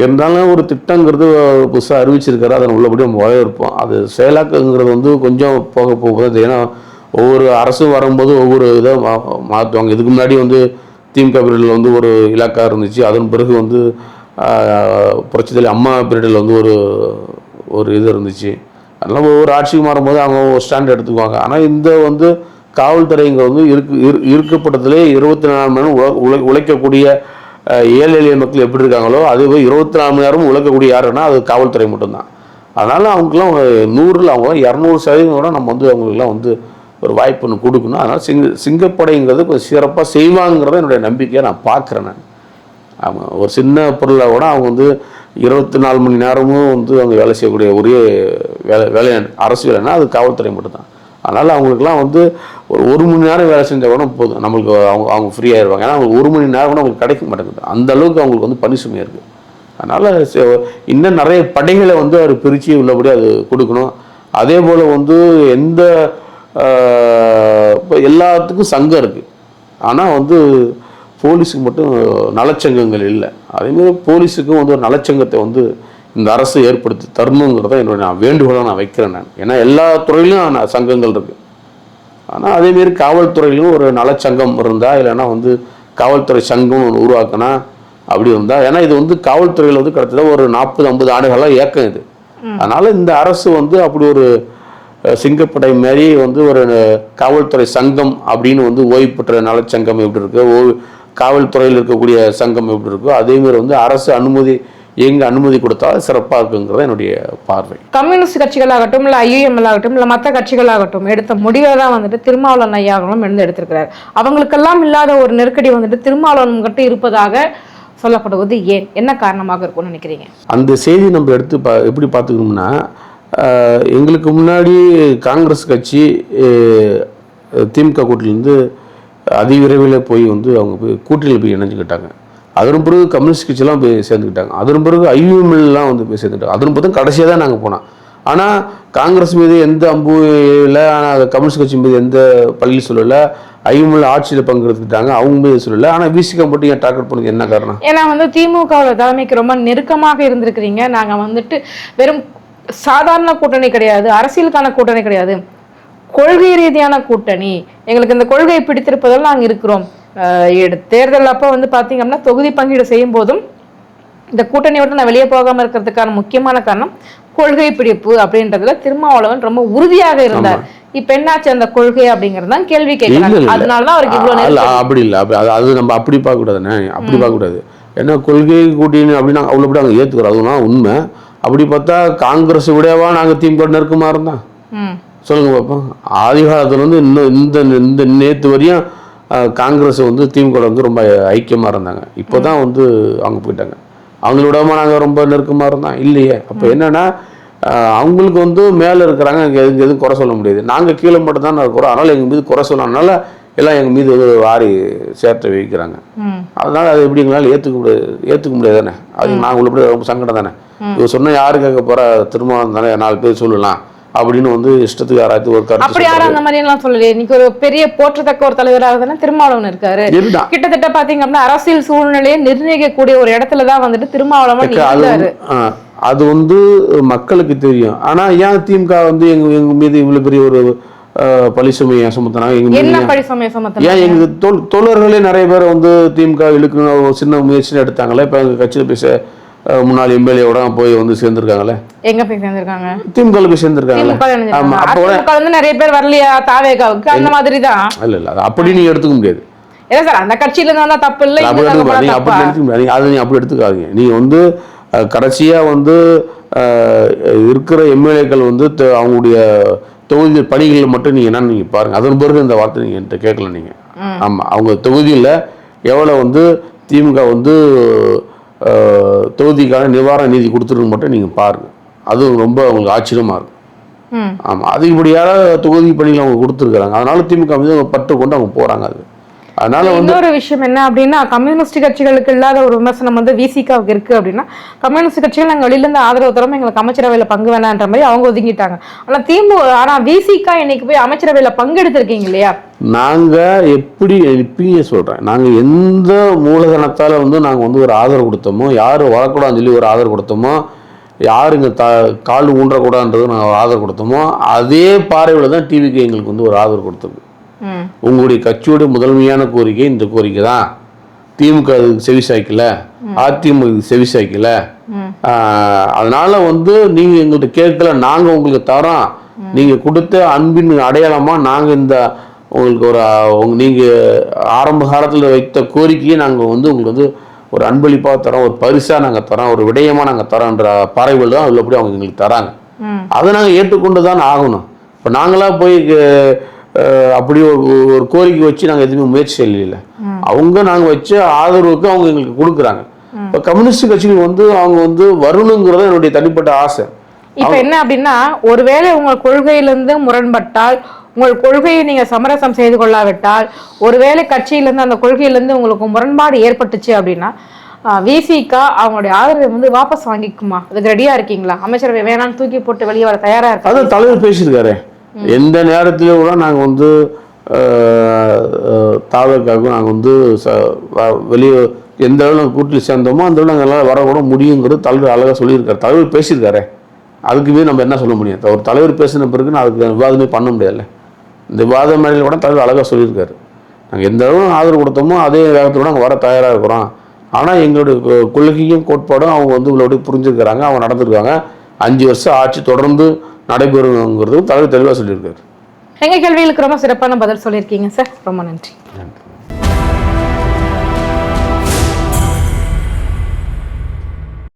இருந்தாலும் ஒரு திட்டங்கிறது புதுசாக அறிவிச்சிருக்காரு, அதை உள்ளபடி நம்ம வரவேற்போம். அது செயலாக்குங்கிறது வந்து கொஞ்சம் போக போகுது. ஏன்னா ஒவ்வொரு அரசும் வரும்போது ஒவ்வொரு இதை மாற்றுவாங்க. இதுக்கு முன்னாடி வந்து திமுக பீரியடில் வந்து ஒரு இலாக்கா இருந்துச்சு. அதன் பிறகு வந்து புரட்சித்தலைவர் அம்மா பீரியடில் வந்து ஒரு இது இருந்துச்சு. அதனால் ஒவ்வொரு ஆட்சிக்கு மாறும்போது அவங்க ஒரு ஸ்டாண்ட் எடுத்துக்குவாங்க. ஆனால் இந்த வந்து காவல்துறை இங்கே வந்து இருக்கப்பட்டதுலே 24 மணி நேரம் உழைக்கக்கூடிய ஏழை எளிய மக்கள் எப்படி இருக்காங்களோ அதுவே 24 மணி நேரமும் உழைக்கக்கூடிய யாருன்னா அது காவல்துறை மட்டும்தான். அதனால் அவங்களுக்குலாம் 100ல் அவங்க 200% கூட நம்ம வந்து அவங்களுக்குலாம் வந்து ஒரு வாய்ப்பு ஒன்று கொடுக்கணும். அதனால் சிங்கப்படைங்கிறது கொஞ்சம் சிறப்பாக செய்வாங்கிறத என்னுடைய நம்பிக்கையை நான் பார்க்குறேன். நான் அவங்க ஒரு சின்ன பொருளை கூட அவங்க வந்து 24 மணி நேரமும் வந்து அவங்க வேலை செய்யக்கூடிய ஒரே வேலை அரசு வேலைன்னா அது காவல்துறை மட்டும்தான். அதனால் அவங்களுக்குலாம் வந்து ஒரு மணி நேரம் வேலை செஞ்சால் கூட போதும், நம்மளுக்கு அவங்க ஃப்ரீ ஆயிடுவாங்க. ஏன்னா அவங்களுக்கு 1 மணி நேரம் கூட அவங்களுக்கு கிடைக்க மாட்டேங்குது, அந்த அளவுக்கு அவங்களுக்கு வந்து பணி சுமையாக இருக்குது. அதனால் இன்னும் நிறைய படைகளை வந்து அவர் பிரித்து உள்ளபடி அது கொடுக்கணும். அதே போல் வந்து இப்போ எல்லாத்துக்கும் சங்கம் இருக்குது, ஆனால் வந்து போலீஸுக்கு மட்டும் நலச்சங்கங்கள் இல்லை. அதேமாதிரி போலீஸுக்கும் வந்து ஒரு நலச்சங்கத்தை வந்து இந்த அரசு ஏற்படுத்தி தரணுங்கிறத என்னுடைய வேண்டுகோளாக நான் வைக்கிறேன். ஏன்னா எல்லா துறையிலும் சங்கங்கள் இருக்குது, ஆனால் அதேமாரி காவல்துறையிலும் ஒரு நலச்சங்கம் இருந்தால், இல்லைன்னா வந்து காவல்துறை சங்கம் ஒன்று உருவாக்கினா அப்படி இருந்தால். ஏன்னா இது வந்து காவல்துறையில் வந்து கிட்டத்தட்ட ஒரு 40-50 ஆண்டுகளாக இயக்கம் இது. அதனால் இந்த அரசு வந்து அப்படி ஒரு சிங்கப்படை மாரி வந்து ஒரு காவல்துறை சங்கம் அப்படின்னு வந்து ஓய்வு பெற்ற நலச்சங்கம் எப்படி இருக்கோ, காவல்துறையில் இருக்கக்கூடிய சங்கம் எப்படி இருக்கோ, அதேமாரி வந்து அரசு அனுமதி கொடுத்தால் சிறப்பாக இருக்குங்கிறத என்னுடைய பார்வை. கம்யூனிஸ்ட் கட்சிகளாகட்டும் இல்லை IUML ஆகட்டும் இல்லை மற்ற கட்சிகளாகட்டும் எடுத்த முடிவை தான் வந்துட்டு திருமாவளவன் ஐயாவும் எடுத்திருக்கிறார். அவங்களுக்கெல்லாம் இல்லாத ஒரு நெருக்கடி வந்துட்டு திருமாவளவன் கிட்ட இருப்பதாக சொல்லப்படுவது ஏன், என்ன காரணமாக இருக்கும்னு நினைக்கிறீங்க? அந்த செய்தி நம்ம எடுத்து எப்படி பார்த்துக்கணும்னா, எங்களுக்கு முன்னாடி காங்கிரஸ் கட்சி திமுக கூட்டிலேருந்து அதிவிரைவில் போய் வந்து அவங்க போய் கூட்டணியில் போய் இணைஞ்சுக்கிட்டாங்க. அதன் பிறகு கம்யூனிஸ்ட் கட்சியெல்லாம் போய் சேர்ந்துக்கிட்டாங்க. அதன் பிறகு IUMLலாம் வந்து போய் சேர்ந்துக்கிட்டாங்க. அதன் பிறகு கடைசியாக தான் நாங்கள் போனோம். ஆனால் காங்கிரஸ் மீது எந்த அம்பு இல்லை, ஆனால் கம்யூனிஸ்ட் கட்சி மீது எந்த பள்ளியில் சொல்லலை. IUML ஆட்சியில் பங்கெடுத்துக்கிட்டாங்க, அவங்க மீது சொல்லலை. ஆனால் விசிக மட்டும் ஏன் டார்கெட் பண்ணது, என்ன காரணம்? ஏன்னா வந்து திமுகவோட தலைமைக்கு ரொம்ப நெருக்கமாக இருந்திருக்கிறீங்க. நாங்கள் வந்துட்டு வெறும் சாதாரண கூட்டணி கிடையாது, அரசியலுக்கான கூட்டணி கிடையாது, கொள்கை ரீதியான கூட்டணி, எங்களுக்கு இந்த கொள்கையை பிடித்திருப்பதால் நாங்கள் இருக்கிறோம். தேர்தல் அப்போ வந்து பார்த்தீங்க அப்படின்னா தொகுதி பங்கீடு செய்யும் போதும் இந்த கூட்டணியோட நான் வெளியே போகாமல் இருக்கிறதுக்கான முக்கியமான காரணம் கொள்கை பிடிப்பு அப்படின்றதுல திருமாவளவன் ரொம்ப உறுதியாக இருந்தார். இப்ப என்னாச்சு அந்த கொள்கை அப்படிங்கிறது தான் கேள்வி கேட்கறாங்க. அதனாலதான் அவருக்கு இவ்வளவு அப்படி இல்லை, அது நம்ம அப்படி பார்க்க கூடாதுண்ணே, அப்படி பார்க்க கூடாது. ஏன்னா கொள்கை கூட்டணி அப்படின்னா அவ்வளோ நாங்கள் ஏற்றுக்கிறோம், அதுதான் உண்மை. அப்படி பார்த்தா காங்கிரஸ் விடவா நாங்கள் திமுக நெருக்கமாக இருந்தோம் சொல்லுங்க பார்ப்போம். ஆதி காலத்துல வந்து இந்த நேற்று வரையும் காங்கிரஸ் வந்து திமுக வந்து ரொம்ப ஐக்கியமாக இருந்தாங்க. இப்போ தான் வந்து அவங்க போயிட்டாங்க. அவங்களோடமா நாங்கள் ரொம்ப நெருக்கமாக இருந்தோம் இல்லையே. அப்போ என்னென்னா அவங்களுக்கு வந்து மேலே இருக்கிறாங்க, எதுவும் குறை சொல்ல முடியாது. நாங்கள் கீழே மட்டும் தான் இருக்கிறோம், அதனால் எங்கள் மீது குறை சொல்லணும்னால எல்லாம் எங்கள் மீது வாரி சேர்த்து வைக்கிறாங்க. அதனால் அது எப்படி எங்களால் ஏற்றுக்க முடியாது தானே. அது நாங்கள் உள்ளபடி ரொம்ப சங்கடம் தானே. இவர் சொன்னால் யாரு கேட்க போகிற, திருமணம் தானே 4 பேர் சொல்லலாம் அப்படின்னு வந்து இஷ்டத்துக்கு யாராவது ஒரு கருத்து அப்படி யாரும் அந்த மாதிரி எல்லாம் சொல்லலையே. இன்னைக்கு ஒரு பெரிய போற்றத்தக்க ஒரு தலைவராக தானே திருமாவளவன் இருக்காரு. கிட்டத்தட்ட பாத்தீங்க அப்படின்னா அரசியல் சூழ்நிலையை நிர்ணயிக்கக்கூடிய ஒரு இடத்துலதான் வந்துட்டு திருமாவளவன் இருக்காரு. அது வந்து மக்களுக்கு தெரியும். ஆனா ஏன் திமுக வந்து எங்க மீது இவ்வளவு பெரிய ஒரு பழிசுமையை சுமத்தினாங்க? என்ன பழிசுமையை சுமத்தினாங்க? ஏன் எங்க தோழர்களே நிறைய பேர் வந்து திமுக இழுக்கணும் சின்ன முயற்சி எடுத்தாங்களே. இப்ப எங்க கட்சியில பேச முன்னாள் எம்எல்ஏவோட போய் வந்து சேர்ந்துருக்காங்களே. எங்க போய் சேர்ந்துருக்காங்க? திமுக போய் சேர்ந்துருக்காங்க. ஆமா, அப்ப வந்து நிறைய பேர் வரலையா தாவேகாவுக்கு? அந்த மாதிரி தான். இல்ல அது அப்படி நீங்க எடுத்துக்க முடியாது. இல்ல சார், அந்த கட்சியில இருந்தா தப்பு இல்லை, அப்படி எடுத்துக்க முடியாது. அதை நீங்க அப்படி எடுத்துக்காதீங்க. நீங்க வந்து கடைசியா வந்து இருக்கிற எம்எல்ஏக்கள் வந்து அவங்களுடைய தொகுதி பணிகள் மட்டும் நீங்க என்னன்னு நீங்க பாருங்க. அதன் பிறகு இந்த வார்த்தை நீங்க என்கிட்ட கேட்கல நீங்க. ஆமா, அவங்க தொகுதியில எவ்வளவு வந்து திமுக வந்து தொகுதிக்கான நிவாரண நிதி கொடுத்துருக்கு மட்டும் நீங்கள் பாருங்கள். அது ரொம்ப அவங்களுக்கு ஆச்சரியமாக இருக்கும். ஆமாம், அதிகப்படியாக தொகுதி பணிகள் அவங்க கொடுத்துருக்குறாங்க. அதனால திமுக மீது அவங்க பற்று கொண்டு அவங்க போகிறாங்க. அது அதனால வந்து இன்னொரு விஷயம் என்ன அப்படின்னா, கம்யூனிஸ்ட் கட்சிகளுக்கு இல்லாத ஒரு விமர்சனம் வந்து விசிகாவுக்கு இருக்கு அப்படின்னா, கம்யூனிஸ்ட் கட்சிகள் நாங்கள் வெளியிலேருந்து ஆதரவு தரோம், எங்களுக்கு அமைச்சரவையில் பங்கு வேணான்ற மாதிரி அவங்க ஒதுங்கிட்டாங்க. ஆனால் விசிகா இன்னைக்கு போய் அமைச்சரவையில் பங்கெடுத்திருக்கீங்க இல்லையா? நாங்கள் எப்படி இப்பயே சொல்கிறேன், நாங்கள் எந்த மூலதனத்தால் வந்து நாங்கள் வந்து ஒரு ஆதரவு கொடுத்தோமோ, யார் வரக்கூடாதுன்னு சொல்லி ஒரு ஆதரவு கொடுத்தோமோ, யார் இங்கே கால் ஊன்றக்கூடாதுன்றது நாங்கள் ஆதரவு கொடுத்தோமோ, அதே பார்வையில் தான் டிவிக்கு எங்களுக்கு வந்து ஒரு ஆதரவு கொடுத்தோம். உங்களுடைய கட்சியோட முதன்மையான கோரிக்கை இந்த கோரிக்கை தான். திமுக அதுக்கு செவி சாய்க்கல, அதிமுக செவி சாய்க்கல, அதனால வந்து நீங்கள் எங்கள்கிட்ட கேட்கல, நாங்கள் உங்களுக்கு தரோம், நீங்கள் கொடுத்த அன்பின் அடையாளமாக நாங்கள் இந்த உங்களுக்கு நீங்கள் ஆரம்ப காலத்தில் வைத்த கோரிக்கையை நாங்கள் வந்து உங்களுக்கு வந்து ஒரு அன்பளிப்பாக தரோம், ஒரு பரிசாக நாங்கள் தரோம், ஒரு விடயமாக நாங்கள் தரோன்ற பறவைகள் தான் உள்ளபடி அவங்க எங்களுக்கு தராங்க. அதை நாங்கள் ஏற்றுக்கொண்டு தான் ஆகணும். இப்போ நாங்களாக போய் அப்படி ஒரு கோரிக்கை வச்சு நாங்கள் எதுவுமே முயற்சி செய்யல. அவங்க நாங்கள் வச்ச ஆதரவுக்கு அவங்க எங்களுக்கு கொடுக்குறாங்க. இப்போ கம்யூனிஸ்ட் கட்சிகள் வந்து அவங்க வந்து வரணுங்கிறத என்னுடைய தனிப்பட்ட ஆசை. இப்போ என்ன அப்படின்னா, ஒருவேளை உங்கள் கொள்கையிலிருந்து முரண்பட்டால், உங்கள் கொள்கையை நீங்க சமரசம் செய்து கொள்ளாவிட்டால், ஒருவேளை கட்சியிலிருந்து அந்த கொள்கையிலிருந்து உங்களுக்கு முரண்பாடு ஏற்பட்டுச்சு அப்படின்னா விசிக அவங்களுடைய ஆதரவை வந்து வாபஸ் வாங்கிக்குமா? அதுக்கு ரெடியா இருக்கீங்களா? அமைச்சரவை வேணான்னு தூக்கி போட்டு வெளியே வர தயாரா இருக்கு? அதான் தலைவர் பேசியிருக்காரு. எந்த நேரத்திலும் கூட நாங்கள் வந்து தாவக்காகவும் நாங்கள் வந்து வெளியே எந்த அளவு நாங்கள் கூட்டில் சேர்ந்தோமோ அந்த அளவு நாங்கள் எல்லாம் வரக்கூட முடியுங்கிறது தலைவர் அழகாக சொல்லியிருக்காரு. தலைவர் பேசியிருக்காரு. அதுக்குமே நம்ம என்ன சொல்ல முடியும்? ஒரு தலைவர் பேசின பிறகு நான் அதுக்கு விவாதமே பண்ண முடியாதுல்ல. இந்த விவாத மேடையில் கூட தலைவர் அழகாக சொல்லியிருக்காரு. நாங்கள் எந்த அளவு ஆதரவு கொடுத்தோமோ அதே வேகத்தோடு நாங்கள் வர தயாராக இருக்கிறோம். ஆனால் எங்களுடைய கொள்கையும் கோட்பாடும் அவங்க வந்து இவ்வளோ புரிஞ்சுருக்கிறாங்க, அவங்க நடந்துருக்காங்க. 5 வருஷம் ஆட்சி தொடர்ந்து நடைபெறுங்கிறது தலைவர் தெளிவாக சொல்லியிருக்காரு. எங்கள் கேள்விகளுக்கு ரொம்ப சிறப்பான பதில் சொல்லியிருக்கீங்க சார். ரொம்ப நன்றி.